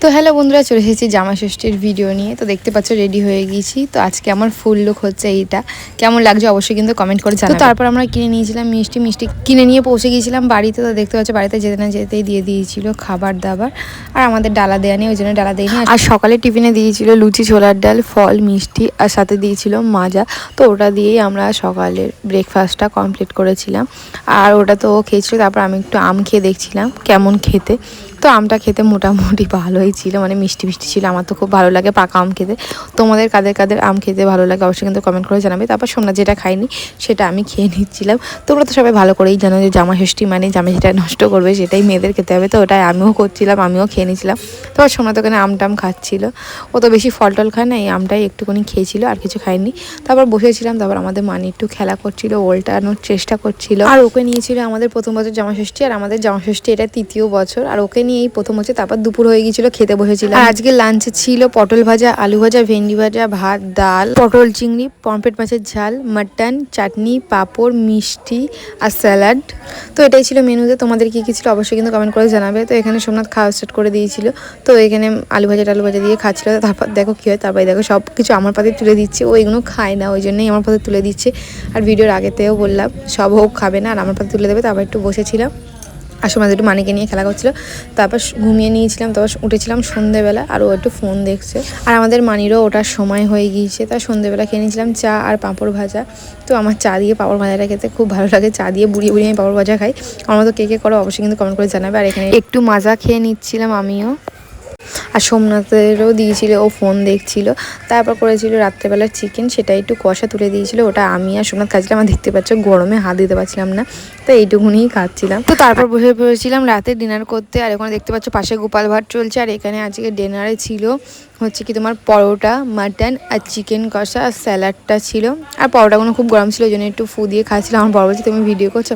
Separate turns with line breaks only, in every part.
তো হ্যালো বন্ধুরা, চলে এসেছি জামা ষষ্ঠীর ভিডিও নিয়ে। তো দেখতে পাচ্ছ রেডি হয়ে গেছি। তো আজকে আমার ফুল লুক হচ্ছে এইটা। কেমন লাগছে অবশ্যই কিন্তু কমেন্ট করে জানাবে। তো তারপর আমরা কিনে নিয়েছিলাম মিষ্টি কিনে নিয়ে পৌঁছে গিয়েছিলাম বাড়িতে। তো দেখতে পাচ্ছ বাড়িতে যেতে না যেতেই দিয়ে দিয়েছিল খাবার দাবার। আর আমাদের ডালা দেওয়া নেই, ওই জন্য ডালা দেয়নি। আর সকালে টিফিনে দিয়েছিল লুচি, ছোলার ডাল, ফল, মিষ্টি, আর সাথে দিয়েছিল মাজা। তো ওটা দিয়েই আমরা সকালের ব্রেকফাস্টটা কমপ্লিট করেছিলাম। আর ওটা তো ও খেয়েছিল। তারপর আমি একটু আম খেয়ে দেখছিলাম কেমন খেতে। তো আমটা খেতে মোটামুটি ভালোই ছিল, মানে মিষ্টি মিষ্টি ছিল। আমার তো খুব ভালো লাগে পাকা আম খেতে। তোমাদের কাদের কাদের আম খেতে ভালো লাগে অবশ্যই কিন্তু কমেন্ট করে জানাবে। তারপর সোমনাথ যেটা খাইনি সেটা আমি খেয়ে নিচ্ছিলাম। তোমরা তো সবাই ভালো করেই জানো যে জামা ষষ্ঠী মানে জামা যেটা নষ্ট করবে সেটাই মেয়েদের খেতে হবে। তো ওটাই আমিও করছিলাম, আমিও খেয়ে নিয়েছিলাম। তো সোমনাথ ওখানে আমটাম খাচ্ছিল। ও তো বেশি ফল টল খায় না, এই আমটাই একটুখানি খেয়েছিল, আর কিছু খায়নি। তারপর বসেছিলাম। তারপর আমাদের মানি একটু খেলা করছিল, ওল্টানোর চেষ্টা করছিল। আর ওকে নিয়েছিল আমাদের প্রথম বছর জামা ষষ্ঠী, আর আমাদের জামা ষষ্ঠী এটা তৃতীয় বছর। আর ওকে নিয়ে এই প্রথম হচ্ছে। তারপর দুপুর হয়ে গিয়েছিল, খেতে বসেছিলাম। আর আজকে লাঞ্চে ছিল পটল ভাজা, আলু ভাজা, ভেন্ডি ভাজা, ভাত, ডাল, পটল চিংড়ি, পমফ্রেট মাছের ঝাল, মাটন, চাটনি, পাঁপড়, মিষ্টি আর স্যালাড। তো এটাই ছিল মেনুতে। তোমাদের কী কী ছিল অবশ্যই কিন্তু কমেন্ট করে জানাবে। তো এখানে সোমনাথ খাওয়া স্টার্ট করে দিয়েছিল। তো এখানে আলু ভাজা দিয়ে খাচ্ছিল। তারপর দেখো কী হয়, তারপরে দেখো সব কিছু আমার পাতে তুলে দিচ্ছে। ও এগুলো খায় না, ওই জন্যই আমার পাতে তুলে দিচ্ছে। আর ভিডিওর আগেতেও বললাম সব হোক খাবে না, আর আমার পাতে তুলে দেবে। তারপর একটু বসেছিলাম। আর সময় একটু মানিকে নিয়ে খেলা করছিল। তারপর ঘুমিয়ে নিয়েছিলাম। তারপর উঠেছিলাম সন্ধ্যেবেলা, আর ও একটু ফোন দেখছে। আর আমাদের মানিরও ওটার সময় হয়ে গিয়েছে। তার সন্ধ্যেবেলা খেয়ে নিয়েছিলাম চা আর পাঁপড় ভাজা। তো আমার চা দিয়ে পাঁপড় ভাজাটা খেতে খুব ভালো লাগে। চা দিয়ে বুড়িয়ে আমি পাঁপড় ভাজা খাই। আমার মতো কে করো অবশ্যই কিন্তু কমেন্ট করে জানাবে। আর এখানে একটু মাজা খেয়ে নিচ্ছিলাম আমিও। আর সোমনাথেরও দিয়েছিল, ও ফোন দেখছিল। তারপর করেছিল রাত্রেবেলার চিকেন, সেটা একটু কষা তুলে দিয়েছিল। ওটা আমি আর সোমনাথ খাচ্ছিলাম। আমার দেখতে পাচ্ছ গরমে হাত দিতে পারছিলাম না, তো এইটুকুনিই খাচ্ছিলাম। তো তারপর বসে পড়েছিলাম রাতে ডিনার করতে। আর ওখানে দেখতে পাচ্ছ পাশে গোপাল ভাট চলছে। আর এখানে আজকে ডিনারে ছিল হচ্ছে কি তোমার পরোটা, মাটন আর চিকেন কষা, আর স্যালাডটা ছিল। আর পরোটাগুলো খুব গরম ছিল, ওই জন্য একটু ফু দিয়ে খাচ্ছিলাম। আমার বড় বলছে তুমি ভিডিও করছো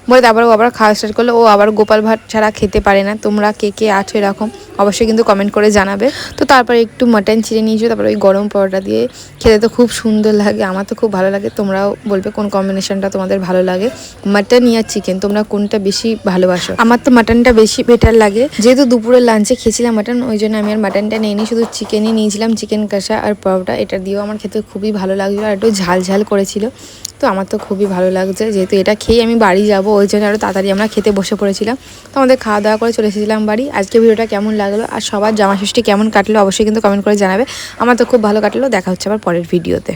বলে, তারপর ও আবার খাওয়া স্টার্ট করলো। ও আবার গোপাল ভাট ছাড়া খেতে পারে না। তোমরা কে কে আছো এরকম অবশ্যই কিন্তু কমেন্ট করে জানাবে। তো তারপরে একটু মাটন ছিঁড়ে নিয়েছো। তারপরে ওই গরম পরোটা দিয়ে খেতে তো খুব সুন্দর লাগে, আমার তো খুব ভালো লাগে। তোমরাও বলবে কোন কম্বিনেশনটা তোমাদের ভালো লাগে, মাটন আর চিকেন, তোমরা কোনটা বেশি ভালোবাসো। আমার তো মাটনটা বেশি বেটার লাগে। যেহেতু দুপুরের লাঞ্চে খেয়েছিলাম মাটন, ওই জন্য আমি আর মাটনটা নিইনি, শুধু চিকেনই নিয়েছিলাম। চিকেন কষা আর পরোটা এটা দিয়েও আমার খেতে খুবই ভালো লাগছিলো। আর একটু ঝাল ঝাল করেছিল। তো আমার তো খুবই ভালো লাগছে। যেহেতু এটা খেয়ে আমি বাড়ি যাবো, ওই জন্য আরও তাড়াতাড়ি আমরা খেতে বসে পড়েছিলাম। তো আমাদের খাওয়া দাওয়া করে চলে এসেছিলাম বাড়ি। আজকে ভিডিওটা কেমন লাগলো আর সবার জামা ষষ্ঠী কেমন কাটলো অবশ্যই কিন্তু কমেন্ট করে জানাবে। আমার তো খুব ভালো কাটলো। দেখা হচ্ছে আবার পরের ভিডিওতে।